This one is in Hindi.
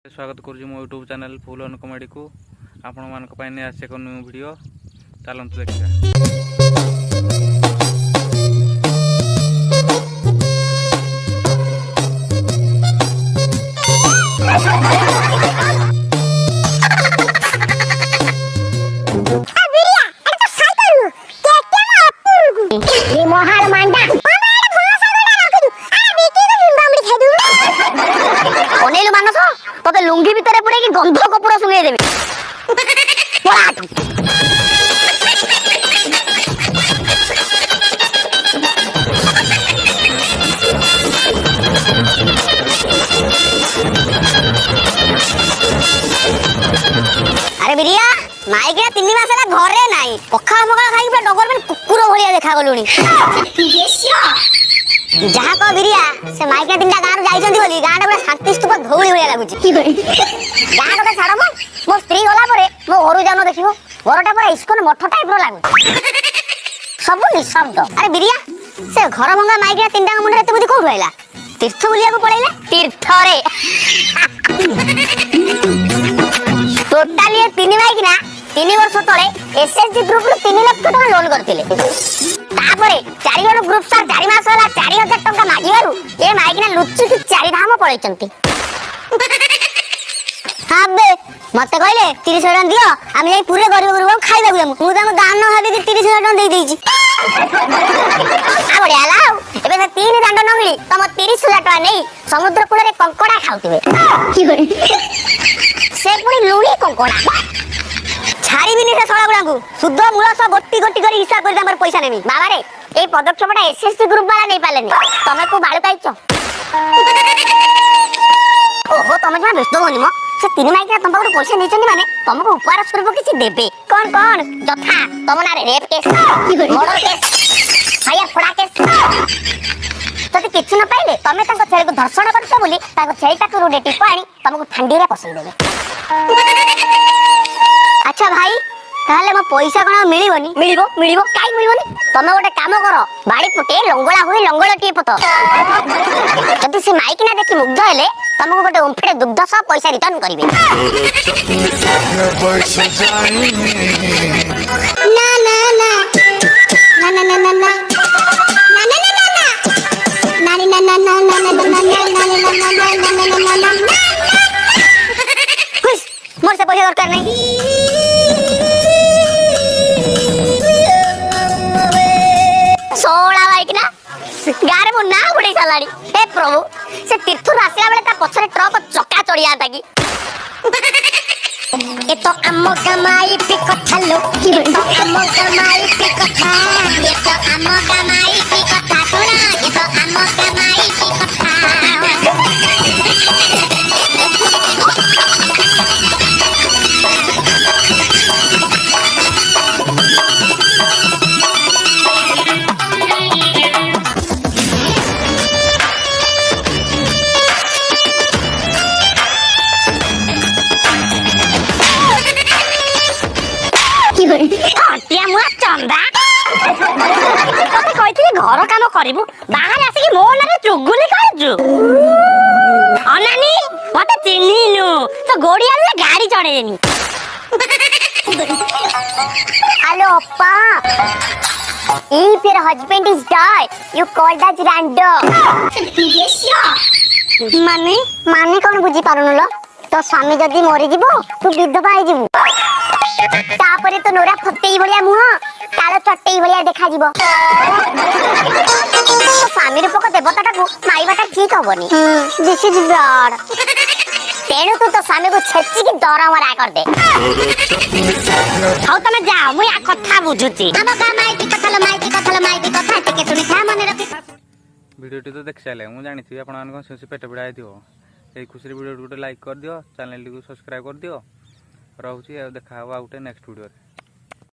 स्वागत करुँ मो YouTube channel full on comedy को आपण मानक पाई ने आसे एक न्यू वीडियो चलंतु देखिया। तोते लुंगी भीतर पुरे की गंध कपूर सुंगे देबी अरे बिरिया माई के 3 मास ला घरे नाही पखा मका खाई पे डगर में कुकुर भलिया देखा गलुनी जहा को बिरिया से माई के 3टा गार जाइछंती बोली गाडा पूरा शांति स्तूप धौली भलिया लागुची गाडा को छाड़ मो स्त्री होला परे मो घरु जानो देखिबो घरटा पूरा इस्कन मठ टाइप रो लागु सब निशब्द। अरे बिरिया से घर भंगा माई के 3टा मुंडे एते बुद्धि कोउ रहला तीर्थ बुलिया को पळैला तीर्थ रे टोटली 3 माई कि ना 3 वर्ष तळे एसएसजी ग्रुप रो 3 लाख टका लोन करथिले तापरे 4 जण ग्रुप सर 4 मास होला 4000 टका मागिवारु ए माई कि ना लुच्ची की 4 धाम पळैचंती हां बे मते कहले 30,000 टका दियो आमे जाई पूरे गरीब गरीब खाइबा गुला मु दाम दान भाबी कि 30,000 टका देई देइची आ बढिया लाउ एबे से 3 दंड न मिली तम 30,000 टका नै समुद्र कूल रे कंकड़ा खाउतिबे की होई से पुनी लुणी कंकड़ा छाड़ी बिनी से सळा गुलांगु शुद्ध मूल सब गोटी गोटी करी हिसाब कर हमर पैसा नेमी बाबा रे ए पदक्षेपटा एसएससी ग्रुप वाला नै पालेनी तमे को बाळु काइचो ओहो तमे जमा व्यस्त होनी म से 3 माई के तम पाखु पैसा नेचनी माने तमको उपहार स्वरूप किछि देबे कोन कोन जथा तम ना रे रेप केस मर्डर केस हाया फड़ा केस तते किछि न पाइले तमे ताको छेली को धर्षण करछो बोली ताको छेलीटा को रोडे टिप आनी तमको फांडी रे पसंद देबे। अच्छा भाई ताहले म पैसा कोन मिलिबोनी मिलिबो काई मिलिबोनी तमे गोटे काम करो बाड़ी पुटे लंगळा होई लंगळटी पतो जति से माइक ना देखि मुग्ध हेले तमको गोटे ओंफेडे दुग्ध सब पैसा रिटर्न करिवे ना ना ना ना ना ना ना ना मोर से पैसा दरकार नहीं सोला बाइक ना गारे मो ना उड़े सालाड़ी हे प्रभु से तीर्थ रासिया बेले ता पछरे ट्रक चक्का चढ़ी आता की ए तो अम्मो कमाई पे कथा लो ए तो अम्मो कमाई पे कथा ए तो अम्मो कमाई पे कथा सुना ए तो अम्मो कमाई पे कथा हटिया मुआ चंदा तते कहिथिली घर काम करिवु बाहर आसी कि मो नारे चुगुली करजु अनानी मते चिन्हिनु तो गोड़िया ले गाड़ी चढ़ेनी हेलो अप्पा if your husband is die you call that random माने माने कोन बुझी पारुनु लो तो स्वामी जदी मरि जिवो तू विधवा होई जिवु तापरे तो नोरा फतेई भलिया मुह तार चटेई भलिया देखा जिवो स्वामी रूपक देवताटा को माइबाटा ठीक होबनी दिस इज ब्लड तेणु तू तो स्वामी को छेची की दरमरा कर दे हाउ तमे जा मु या कथा बुझुची हम का माइटी कथा टिके सुनी था मने रखी वीडियो तो देख साले मु जानि थी आपण मान को पेट बिड़ाई दियो ए खुशी वीडियो को लाइक कर दियो चैनल को सब्सक्राइब कर दियो रहउची देखा आउटे नेक्स्ट वीडियो।